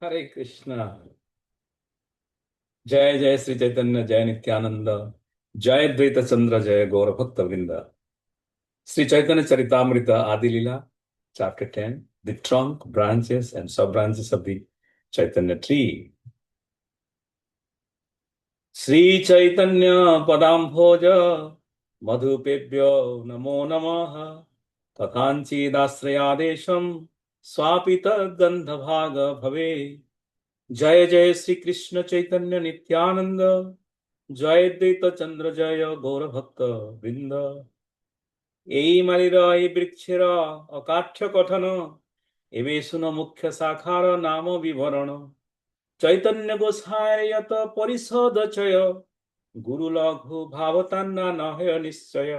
हरे कृष्णा। जय जय श्री चैतन्य, जय नित्यानंद, जय द्वैत चंद्र, जय गौर भक्त वृंद। Shri Chaitanya Charitamrita Adi Lila, chapter 10, the trunk, branches and sub branches of the Chaitanya tree. Shri Chaitanya पदाम्भोज मधुपेभ्यो नमो नमः। तथांचिदाश्रयादेशं स्वापि तद्गन्धभाग भवे। जय जय श्री कृष्ण चैतन्य नित्यानंद, जय द्वैत चंद्र, जय गौर भक्त বৃন্দ। এই মালির এই বৃক্ষের অকাঠ্য কথন, এবে শুন মুখ্য শাখার নাম বিবরণ। চৈতন্য গোসায়ত পরিষদ চয়, গুরু লঘু ভাবতান্না নহে নিশ্চয়।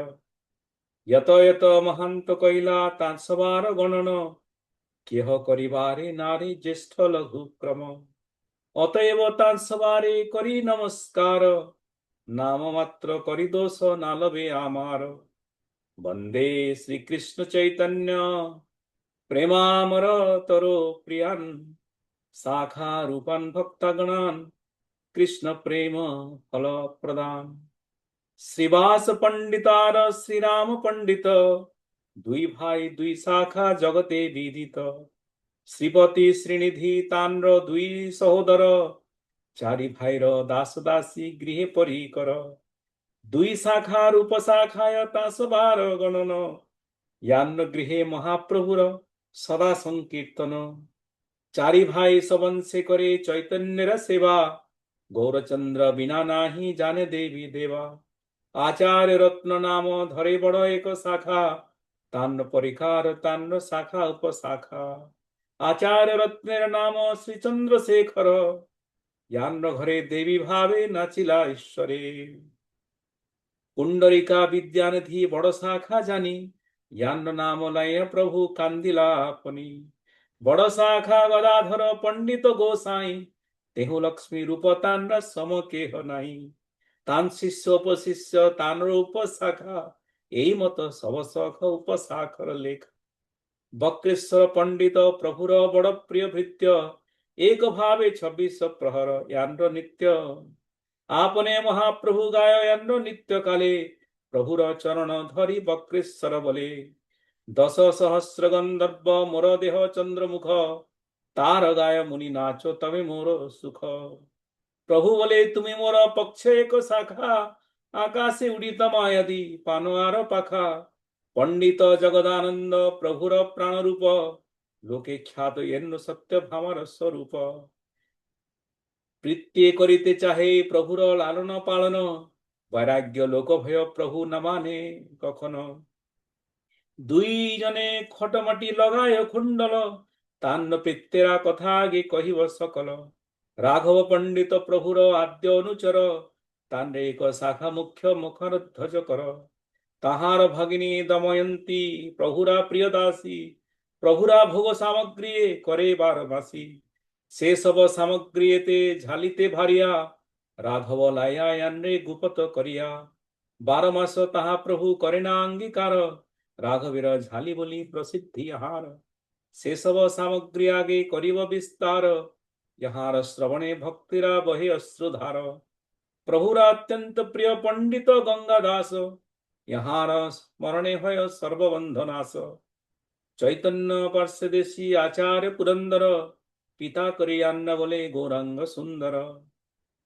যত যত মহান্ত কইলা তাঁর সবার গণন, কেহ করিবারে নারী জ্যেষ্ঠ লঘু ক্রম। অতএব তাঁর সবারে করি নমস্কার, নাম মাত্র করি দোষ না লবে আমার। বন্দে শ্রীকৃষ্ণ চৈতন্য প্রেমামর তরো প্রিয়ান, শাখা রূপান ভক্তগণান কৃষ্ণ প্রেম ফল প্রদান। শ্রীবাস পণ্ডিতার শ্রীরাম পণ্ডিত, দুই ভাই দুই শাখা জগতে বিদিত। শ্রীপতি শ্রীনিধি তান্র দুই সহোদর, চারি ভাইর দাস দাসী গৃহে পরিকর। দুই শাখার উপশাখায় তাসবার গণন, ইয়ান্ন গৃহে মহাপ্রভুর সদা সংকীর্তন। চারি ভাই সবংশে করে চৈতন্যের সেবা, গৌরচন্দ্র বিনা নাহি জানে দেবী দেবা। আচার্য রত্ন নাম ধরে বড় এক শাখা, তান্ন পরিকার তান্ন শাখা উপশাখা। আচার্য রত্নের নাম শ্রী চন্দ্রশেখর, ইয়ান্ন ঘরে দেবী ভাবে নাচিলা ঈশ্বরে। কুণ্ডরিকা বিদ্যানিধি বড় শাখা জানি, ইয়ান্ন নাম লয় প্রভু কান্দিলা আপনি। বড় শাখা গদাধর পণ্ডিত গোসাই, তেহু লক্ষ্মী রূপ তান্র সম কেহ নাই। তান শিষ্য উপশিষ্য তান উপশাখা, এই মত সব সখ উপশাখর লেখ। বক্রেশ্বর পণ্ডিত প্রভুর বড় প্রিয় ভৃত্য, এক ভাবে 26 প্রহর ইয়ান্দ্র নিত্য। আপনে মহাপ্রভু গায় ইয়ান্দ্র নিত্য কালে, প্রভুর চরণ ধরি বক্রেশ্বর বলে। দশ সহস্র গন্ধর্ব মোর দেহ চন্দ্রমুখ, তার গায় মুনি নাচ তবে মোর সুখ। প্রভু বলে তুমি মোর পক্ষে এক শাখা, আকাশে উড়িত মায়াদি পানোয়ার পাখা। পণ্ডিত জগদানন্দ প্রভুর প্রাণরূপ, লোকে খ্যাত এন্ন সত্য ভামার স্বরূপ। প্রীতি করিতে চাহে প্রভুর লালন পালন, বৈরাগ্য লোক ভয় প্রভু না মানে কখনো। দুইজনে খটমাটি লগায় কুণ্ডল, তান্ন পিত্তেরা কথা আগে কহিব সকল। রাঘব পণ্ডিত প্রভুর আদ্য অনুচর, তান্রে এক শাখা মুখ্য মুখর ধ্বজ কর। তাহার ভগিনী দময়ন্তী প্রভুরা প্রিয় দাসী, প্রভুরা ভোগ সামগ্রী করে বারবাসী। সে সব সামগ্রী এতে ঝালিতে ভারিয়া, রাঘব লাইয়া আনরে গুপত করিয়া। 12 মাস তাহা প্রভু করে না অঙ্গীকার, রাঘবের ঝালি বলি প্রসিদ্ধি আহার। সেসব সামগ্রী আগে করিব বিস্তার, যাহার শ্রবণে ভক্তিরা বহে অশ্রুধার। প্রভুর অত্যন্ত প্রিয় পণ্ডিত গঙ্গা দাস, ইহার স্মরণে হয় সর্ববন্ধ নাশ। চৈতন্য পার্শ্বদেশী আচার্য পুরন্দর, পিতা করিয়ান্ন বলে গৌরাঙ্গ সুন্দর।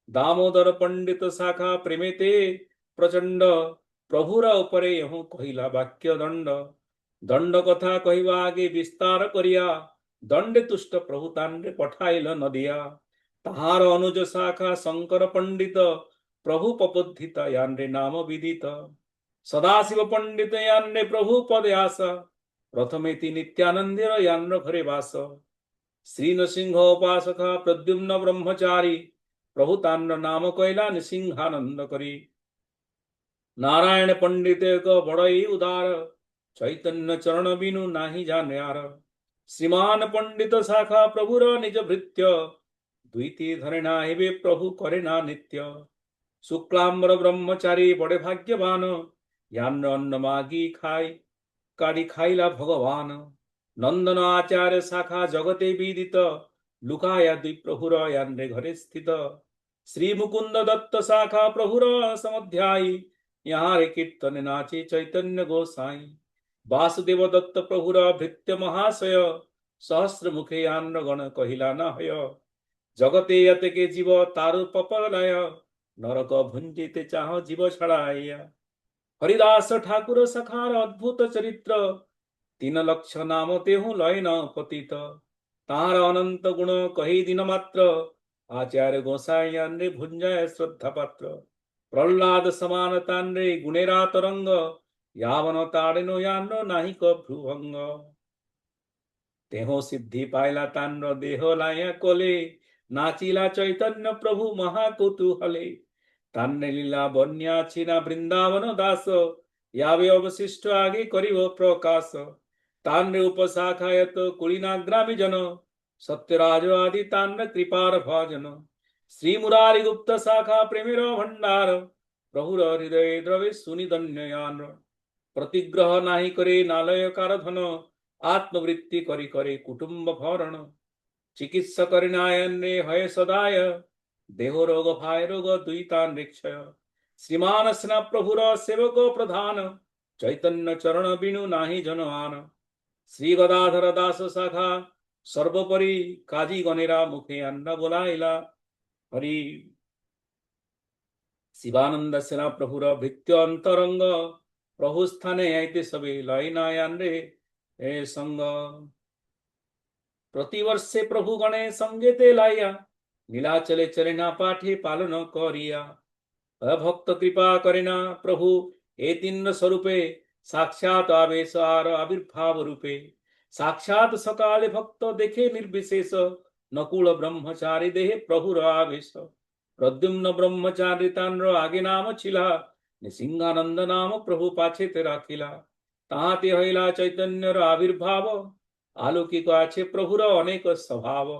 দামোদর পণ্ডিত শাখা প্রেমেতে প্রচণ্ড, প্রভুর উপরে ইহু কহিলা বাক্য দণ্ড। দণ্ড কথা কহিবা আগে বিস্তার করিয়া, দণ্ডে তুষ্ট প্রভু তান্ডে পঠাইল নদিয়া। তাহার অনুজ শাখা শঙ্কর পণ্ডিত, প্রভু প্রবুদ্ধিত ইয়ান্ডে নাম বিদিত। সদাশিব পণ্ডিত ইয়ান্ডে প্রভু পদে আস, প্রথমে তিনি নিত্যানন্দের ইয়ান্ড ঘরে বাস। শ্রী নৃসিংহ উপাসকা প্রদ্যুম্ন ব্রহ্মচারী, প্রভু তান্ড নাম কইলা নৃসিংহানন্দ করি। নারায়ণ পণ্ডিত এক বড়ই উদার, চৈতন্য চরণ বিনু নাহি জানে আর। শ্রীমান পণ্ডিত শাখা প্রভুর নিজ ভৃত্য, দুইটি ধরে না হেবে প্রভু করে না নিত্য। শুক্লাম্বর ব্রহ্মচারী বড়ে ভাগ্যবান, ইয়ান্ন অন্ন মাগি খাই কারি খাইলা ভগবান। নন্দন আচার্য শাখা জগতে বিদিত, লুকায়া দুই প্রভুর ইয়ান্রে ঘরে স্থিত শ্রী মুকুন্দ দত্ত শাখা প্রভুর সমধ্যায়ী ইহারে কীর্তনে নাচে চৈতন্য গোসাই বাসুদেব দত্ত প্রভুর ভৃত্য মহাশয় সহস্র মুখে আন্ন গণ কহিলা না হয় জগতে এতেকে জীব তার পপলয় নরক ভুঞ্জিতে চাহ জীব ছড়াইয়া হরিদাস ঠাকুর সখার অদ্ভুত চরিত্র 3 লক্ষ নাম তেহু লয় ন পতিত তাহার অনন্ত গুণ কহি দিন মাত্র আচার্য গোসাই আন্রে ভুঞ্জায় শ্রদ্ধা পাত্র প্রহ্লাদ সমান তান্রে গুণেরা তরঙ্গ यावन ताड़िनो यानो नाहिक भ्रुभंग तेहो सिद्धि पाइला तान्र देह लाया कोले नाचिला चैतन्य प्रभु महाकुतूहले तान्ने लीला बन्या छिना बृंदावन दास यावे अवशिष्ट आगे करिव प्रकाश तान्रे उपशाखायत कुलीनाग्रामी जन सत्यराज आदि तान्र कृपार भजन श्री मुरारी गुप्त शाखा प्रेमेर भंडार प्रभुर हृदय द्रवे सुनिधन्ययान प्रतिग्रह नाही करे नालयकार धन आत्मवृत्ति करी करे कुटुंब भरण चिकित्सा करिनायन्ने हय सदाय देह रोग भाय रोग दुईतान रिक्षय श्रीमान स्ना प्रभुर सेवक प्रधान चैतन्य चरण बिनु नाही जन आन श्री गदाधर दास शाखा सर्वोपरि काजी गणेरा मुखे अन्न बोलाइला हरि शिवानंद सेना प्रभुर भृत्य अंतरंग प्रभु स्थाने आईते सबे लयनायान रे ए संग प्रतिवर्षे प्रभु गणे संगेते लाया नीलाचले चले ना पाठे पालन करिया अभक्त कृपा करेना प्रभु ए 3 स्वरूपे साक्षात आवेश आर आविर्भाव रूपे साक्षात सकाले भक्त देखे निर्विशेष नकुल ब्रह्मचारी देहे प्रभुर आवेश प्रद्युम्न ब्रह्मचारी तान्र आगे नाम छिला सिंहानंद नाम प्रभु पाछेते राखिला ताहाते हईला चैतन्यर आविर्भाव आलोकिक आछे प्रभुर अनेक स्वभाव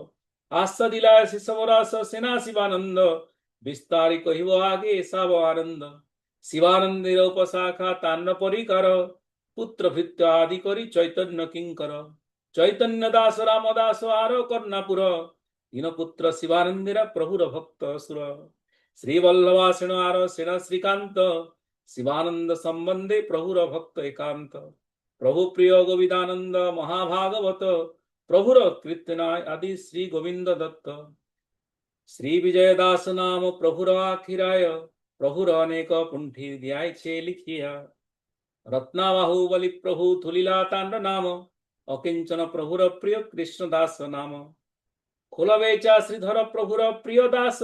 आस्था दिला शिशवरास सेना शिवानंद विस्तारी कहिब आगे साव आनंद शिवानंदेर उपशाखा तान्न परिकर पुत्र भृत्य आदि करी चैतन्य किंकर चैतन्य दास रामदास आर कर्णापुर तीन पुत्र शिवानंदेरा प्रभुर भक्त सुर श्रीवल्लभासेन आर सेना श्रीकांत शिवानंद संबंधे प्रभुर भक्त एकांत प्रभु प्रिय गोविंदानंद महाभागवत प्रभुर कीर्तनाय आदि श्री गोविंद दत्त श्री विजयदास नाम प्रभुर आखिराय प्रभुर अनेक पुंठी दियाय छे लिखिया रत्नाबाहु बलि प्रभु थुलीला तांड नाम अकिंचन प्रभुर प्रिय कृष्णदास नाम खोलवेचा श्रीधर प्रभुर प्रिय दास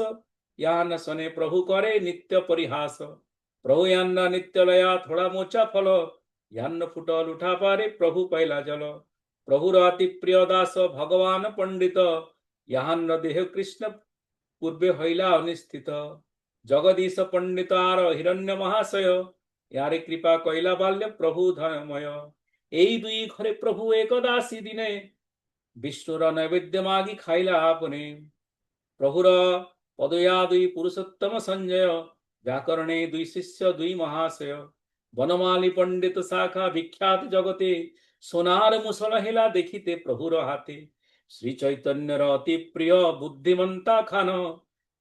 यान सने प्रभु करे नित्य परिहास प्रभु यान्न नित्य लया थोड़ा मोचा फल यान्न फुट लुठा पारे प्रभु पैला जल प्रभुर अति प्रिय दास भगवान पंडित यान्न देह कृष्ण पूर्वे हईला अनिस्थित जगदीश पंडित आर हिरण्य महाशय यारे कृपा कैला बाल्य प्रभु धनमय एई दुई घरे प्रभु एकदासी दिने विष्णुर नैवेद्य मागी खाइला आपने प्रभुर पदया दुई पुरुषोत्तम संजय व्याकरणे दुई शिष्य दुई महाशय वनमाली पंडित शाखा विख्यात जगते सोनार मुसल हेला देखिते प्रभुर हाथे श्री चैतन्यर अति प्रिय बुद्धिमंता खान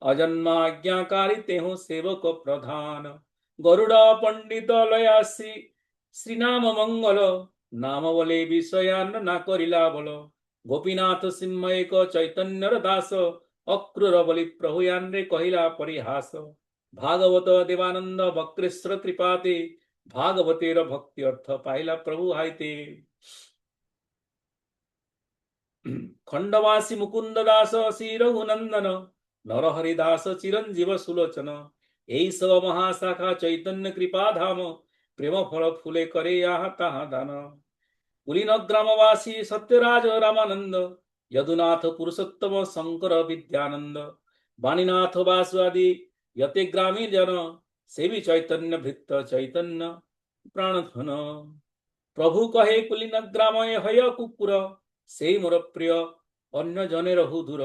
अजन्मा आज्ञाकारी तेहो सेवक प्रधान गरुड़ पंडित लयासी श्रीनाम मंगल नाम बोले विषयान ना करिला बोल गोपीनाथ सिंह एक चैतन्यर दास अक्रूर बलि प्रभु यान्रे कहिला परिहास भागवत देवानंद वक्रेश्वर कृपाते भागवतेर भक्ति अर्थ पाइला प्रभु हाइते खंडवासी मुकुंद दास श्री रघुनंदन नरहरिदास चिरंजीव सुलोचन एई सब महाशाखा चैतन्य कृपा धाम प्रेम फल फूले करे यहाँ ताहा दान कुलीन ग्रामवासी सत्यराज रामानंद यदुनाथ पुरुषोत्तम शंकर विद्यानंद वाणीनाथ वासु आदि यते ग्रामीण जन सेवी चैतन्य भृत्त चैतन्य प्राणधन प्रभु कहे कुलीन ग्राम हय कुकुर से मोर प्रिय अन्य जने रहु दूर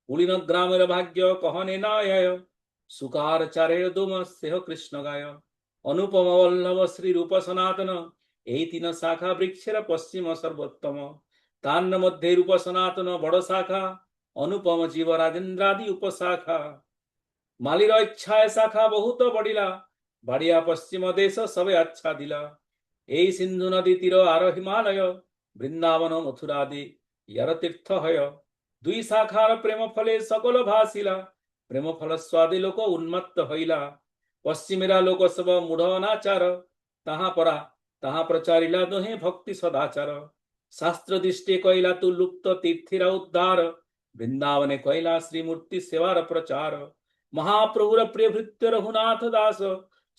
कुलीन ग्रामेर भाग्य कहने नाय सुकार चारे दोम सेह कृष्ण गाय अनुपम वल्लभ श्री रूप सनातन এই 3 শাখা বৃক্ষের পশ্চিম সর্বোত্তম तान्न मध्ये रूप सनातन बड़ शाखा ଅନୁପମ ଜୀବ ରାଜେନ୍ଦ୍ରାଦି ଉପଶାଖା ମାଲିର ଇଚ୍ଛାଏ ଶାଖା ବହୁତ ବଢିଲା ବାଡ଼ିଆ ପଶ୍ଚିମ ଦେଶ ସବେ ଆଚ୍ଛାଦିଲା এই সিন্ধু নদী তীর আর হিমালয় বৃন্দাবন মথুরাদি ইয়ার তীর্থ হয় দুই শাখার প্রেম ফলে সকল ভাসিলা প্রেম ফল স্বাদী লোক উন্মত্ত হইলা পশ্চিমেরা লোক সব মূঢ় অনাচার তাহা প্রচারিলা দোহে ভক্তি সদাচার শাস্ত্র দৃষ্টি কইলা তু লুপ্ত তীর্থিরা উদ্ধার বৃন্দাবনে কইলা শ্রীমূর্তি সেবার প্রচার মহাপ্রভুর প্রিয় ভৃত্য রঘুনাথ দাস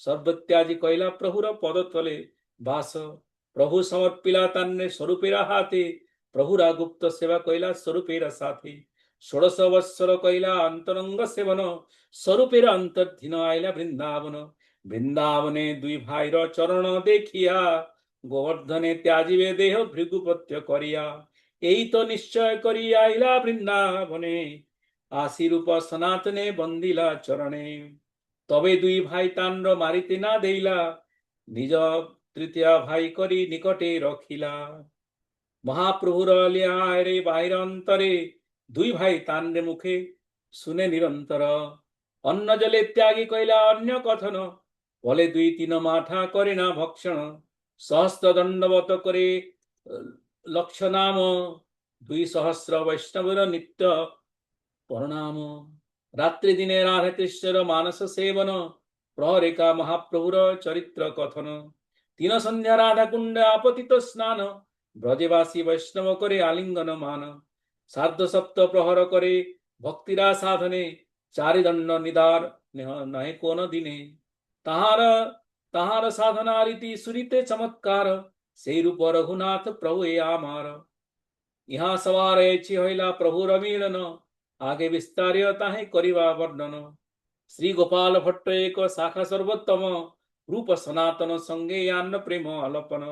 সর্বত্যাজি কইলা প্রভুর পদতলে বাস প্রভু সমর্পিলা তান্নে স্বরূপেরা হাতে প্রভুরা গুপ্ত সেবা কইলা স্বরূপেরা সাথে 16 বৎসর কইলা অন্তরঙ্গ সেবন স্বরূপের অন্তর্ধীন আইলা বৃন্দাবন বৃন্দাবনে দুই ভাইর চরণ দেখিয়া গোবর্ধনে ত্যাজিবে দেহ ভৃগুপত্য করিয়া এই তো নিশ্চয় করিয়া আইলা বৃন্দাবনে আশিরূপ সনাতনে বন্দিলা চরণে তবে দুই ভাই তান্ড মারিতে না দেইলা নিজ তৃতীয় ভাই করি নিকটে রখিলা মহাপ্রভুর লিয়ারে বাহির অন্তরে দুই ভাই তান্ডে মুখে শুনে নিরন্তর অন্ন জলে ত্যাগী কইলা অন্য কথন বলে দুই তিন মাথা করে না ভক্ষণ সহস্র দণ্ডবত করে লক্ষ নাম 200 বৈষ্ণবর নিত্য প্রণাম রাত্রি দিনে রাধা কৃষ্ণর মানস সেবন প্রহরেকা মহাপ্রভুর চরিত্র কথন তিন সন্ধ্যা রাধা কুণ্ড আপতিত স্নান ব্রজবাসী বৈষ্ণব করে আলিঙ্গন মান সার্ধ সপ্ত প্রহর করে ভক্তিরা সাধনে চারিদণ্ড নিদার নহে কোন দিনে তাহার সাধনা রীতি সুরিতে চমৎকার সেই রূপ রঘুনাথ প্রভু এ আমার ইহা সবার এছি হইলা প্রভুর মিলন আগে বিস্তারিয় তাহে করিবা বর্ণন শ্রী গোপাল ভট্ট এক শাখা সর্বোত্তম রূপ সনাতন সঙ্গে यान প্রেম আলপন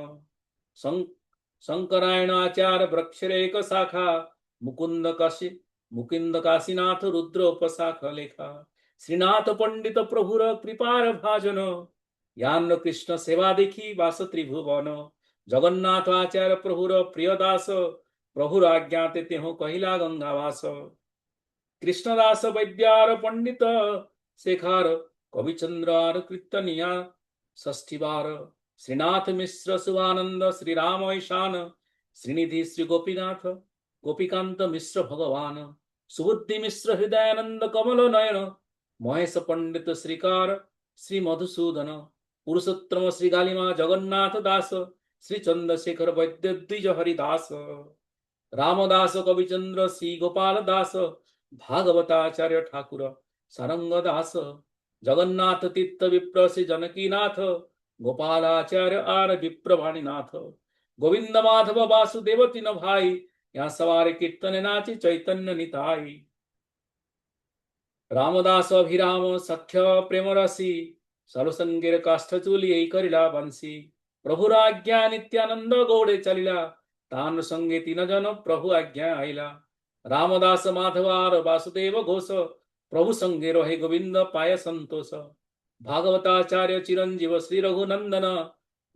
শঙ্করায়ণ আচার বৃক্ষের এক শাখা মুকুন্দ কাশীনাথ রুদ্র উপশাখা লেখা শ্রীনাথ পণ্ডিত প্রভুর কৃপার ভাজন यान কৃষ্ণ সেবা দেখি বাস ত্রিভুবন জগন্নাথ আচার প্রভুর প্রিয় দাস প্রভুর আজ্ঞাতে তেহ কহিলা গঙ্গাবাস কৃষ্ণদাস বৈদ্যার পণ্ডিত শেখার কবিচন্দ্র আর কীর্তনিয়া ষষ্ঠীবার শ্রীনাথ মিশ্র শুভানন্দ শ্রীরাম ঈশান শ্রীনিধি শ্রী গোপীনাথ গোপীকান্ত মিশ্র ভগবান সুবুদ্ধি মিশ্র হৃদয়ানন্দ কমল নয়ন মহেশ পণ্ডিত শ্রীকার শ্রী মধুসূদন পুরুষোত্তম শ্রী গালিমা জগন্নাথ দাস শ্রী চন্দ্রশেখর বৈদ্য দ্বিজ হরিদাস রামদাস কবিচন্দ্র শ্রী গোপাল দাস ভাগবতাচার্য ঠাকুর সারঙ্গ দাস জগন্নাথ তীর্থ বিপ্র শ্রী জনকীনাথ গোপালাচার্য আর বিপ্রবাণীনাথ গোবিন্দ মাধব বাসুদেব তিন ভাই ইহা সবার কীর্তনে নাচি চৈতন্য নিতাই রামদাস অভিরাম সখ্য প্রেম রসি সরসঙ্গের কাষ্ঠ চুলি এই করিলা বংশী প্রভুর আজ্ঞা নিত্যানন্দ গৌড়ে চলিলা তান সঙ্গে তিনজন প্রভু আজ্ঞা আইলা রামদাস মাধব আর বাসুদেব ঘোষ প্রভু সঙ্গে রহে গোবিন্দ পায় সন্তোষ ভাগবতাচার্য চিরঞ্জীব শ্রী রঘুনন্দন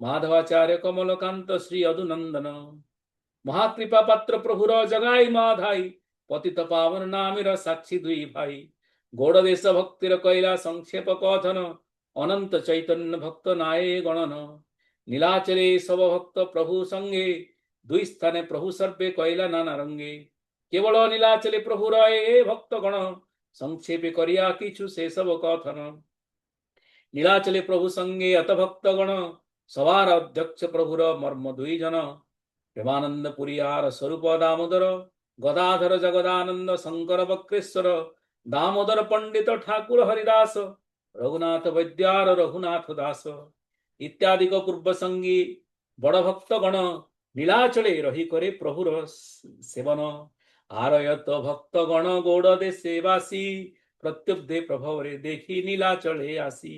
মাধবাচার্য কমলকান্ত শ্রী অধুনন্দন মহাকৃপা পাত্র প্রভুর জগাই মাধাই পতিত পাবন নামের সাক্ষী দুই ভাই গৌড় দেশ ভক্তির কইলা সংক্ষেপ কথন অনন্ত চৈতন্য ভক্ত নায়ে গণন নীলাচলে সব ভক্ত প্রভু সঙ্গে দুই স্থানে প্রভু সর্বে কইলা নানা রঙ্গে কেবল নীলাচলে প্রভু রয়ে ভক্ত গণ সংক্ষেপে করিয়া কিছু সেসব কথন নীলাচলে প্রভু সঙ্গে অত ভক্ত গণ সবার অধ্যক্ষ প্রভুর মর্ম দুই জন প্রেমানন্দ পুরিয়ার স্বরূপ দামোদর গদাধর জগদানন্দ শঙ্কর বক্রেশ্বর দামোদর পণ্ডিত ঠাকুর হরিদাস রঘুনাথ বৈদ্যার রঘুনাথ দাস ইত্যাদিক পূর্ব সঙ্গী বড় ভক্ত গণ নীলাচলে রহি করে প্রভুর সেবন আরয়ত ভক্ত গণ গৌড় দেশে বাসী প্রত্যুব্ধে প্রভরে দেখি নীলাচলে আসি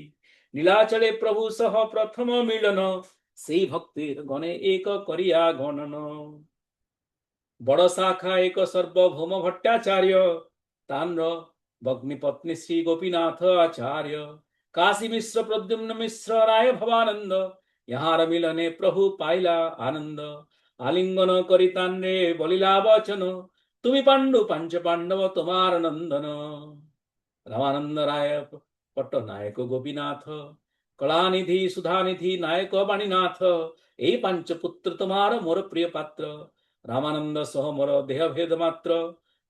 নীলাচলে প্রভু সহ প্রথম মিলন সেই ভক্তির গণে এক করিয়া গণন বড় শাখা এক সর্বভৌম ভট্টাচার্য তান্র ভগ্নিপত্নী শ্রী গোপীনাথ আচার্য কাশী মিশ্র প্রদ্যুম্ন মিশ্র রায় ভবানন্দ ইহার মিলনে প্রভু পাইলা আনন্দ আলিঙ্গন করি তান্নে বলিলা বচন তুমি পাণ্ডু পাঞ্চ পাণ্ডব তোমার নন্দন। রামানন্দ রায় পট্টনায়ক গোপীনাথ, কলানিধি সুধানিধি নায়ক বাণীনাথ, এই পাঞ্চপুত্র তোমার মোর প্রিয় পাত্র। রামানন্দ সহ মোর দেহ ভেদ মাত্র,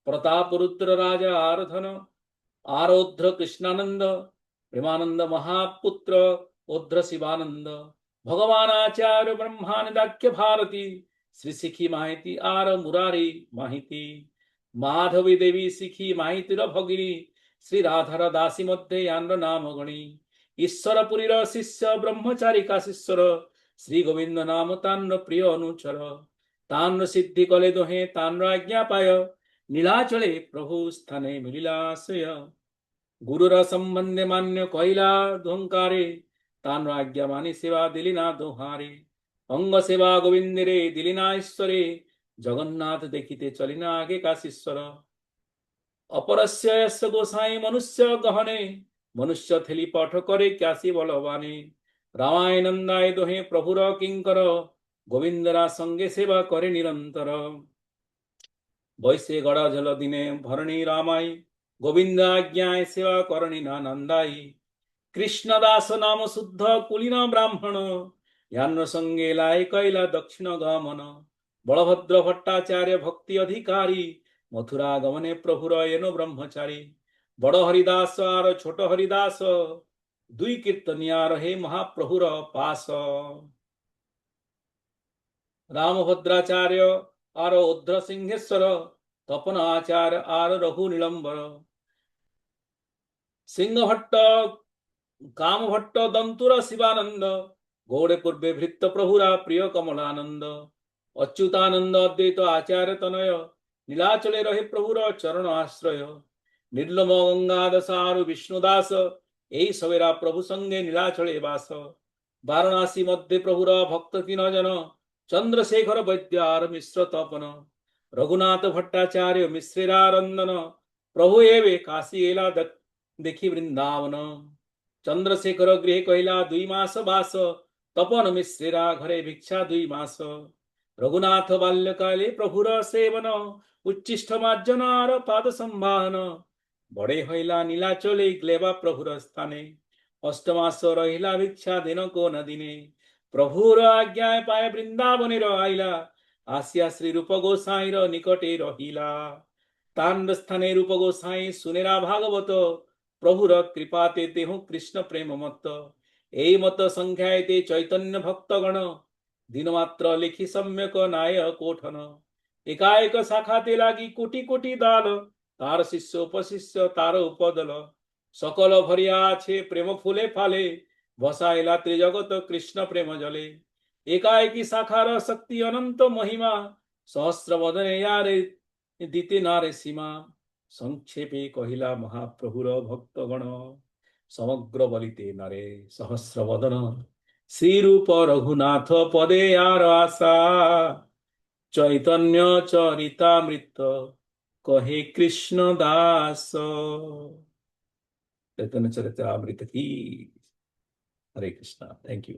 প্রতাপ রুদ্র রাজা আরাধন, आरोध्र कृष्णानंद, प्रेमानंद महापुत्र, ओध्र शिवानंद, भगवान आचार्य ब्रह्मानंदाख्य भारती, श्री सिखी माहिती आर मुरारी माहिती, माधवी देवी सिखी माहितीर भगिनी, श्री राधार दासी मध्ये यान्र नाम गणी, ईश्वरपुरीर शिष्य ब्रह्मचारी का शिष्यर, श्री गोविंद नाम तान्र प्रिय अनुचर, तान्र सिद्धि कले दोहे तान्र आज्ञा पाय, नीलाचले प्रभु स्थाने मिलिलाश्रय, गुरुर संबंधे मान्य कहिला ध्वंकारे, तान आज्ञा मानी सेवा दिलिना दोहारे, अंग सेवा गोविंदरे दिलिना ईश्वरे, जगन्नाथ देखिते चलिना आगे काशीश्वर, अपरस्य यस्य गोसाई मनुष्य गहने, मनुष्य थेली पाठ करे क्यासी बलवाने, रामायणंदाय दोहे प्रभुर किंकर, गोविंदरा संगे सेवा करे निरंतर, वैसे गड़ा जल दिने भरणी रामाई, गोविंद आज्ञाय सेवा करणी नानंदाई, कृष्णदास नाम शुद्ध कुलीन ब्राह्मण, यान्न संगे लाई कैला दक्षिण गमन, बलभद्र भट्टाचार्य भक्ति अधिकारी, मथुरा गमने प्रभुर एनो ब्रह्मचारी, बड़ हरिदास आर छोट हरिदास, दुई कीर्तनिया रहे महाप्रभुर पास, रामभद्राचार्य आर उद्र सिंहेश्वर, तपन आचार्य आर रघु नीलंबर, सिंह भट्ट काम भट्ट दंतुर शिवानंद, गौड़े पूर्वे भृत्त प्रभुरा प्रिय कमलानंद, अच्युतानंद अद्वैत आचार्य तनय, नीलाचले रहे प्रभुर चरण आश्रय, निर्लम गंगादसारु विष्णुदास, এই সবেরা প্রভু সঙ্গে নীলাচলে বাস, বারাণসী মধ্যে প্রভুর ভক্ত তিন জন, চন্দ্রশেখর বৈদ্য আর মিশ্র তপন, রঘুনাথ ভট্টাচার্য মিশ্রেরা রন্দন, প্রভু এবে কাশী এলা দেখি বৃন্দাবন, চন্দ্রশেখর গৃহে কহিলা 2 মাস বাস, তপন মিশ্রেরা ঘরে ভিক্ষা 2 মাস, রঘুনাথ বাল্যকালে প্রভুর সেবন, উচ্ছিষ্ট মার্জন আর পাদ সম্ভান, বড়ে হইলা নীলাচলে গ্লেবা প্রভুর স্থানে, অষ্টমাস রহিলা ভিক্ষা দিন কোন দিনে, প্রভুর আজ্ঞায় পায় বৃন্দাবনের আইলা, আসিয়া শ্রী রূপ গোসাইর নিকটে রহিলা, তান স্থানে রূপ গোসাই শুনেরা ভাগবত, প্রভুর কৃপাতে দেহ কৃষ্ণ প্রেম মত, এই মত সংখ্যায়তে চৈতন্য ভক্তগণ, দিনমাত্র লিখি সম্যক নায় কোঠন, একাএক শাখাতে লাগি কোটি কোটি দল, তার শিষ্য উপশিষ্য তার উপদল, সকল ভরিয়া আছে প্রেম ফুলে ফালে, বসাইলা ত্রিজগত কৃষ্ণ প্রেম জলে, একাএকি শাখার শক্তি অনন্ত মহিমা, সহস্র বদনে ইয়ারে দিতে নারে সীমা, সংক্ষেপে কহিলা মহাপ্রভুর ভক্তগণ, সমগ্র বলিতে নারে সহস্র বদন, শ্রীরূপ রঘুনাথ পদে আর আশা, চৈতন্য চরিতামৃত कहे कृष्ण दास, चैतन्य चरितामृत की। हरे कृष्णा। Thank you.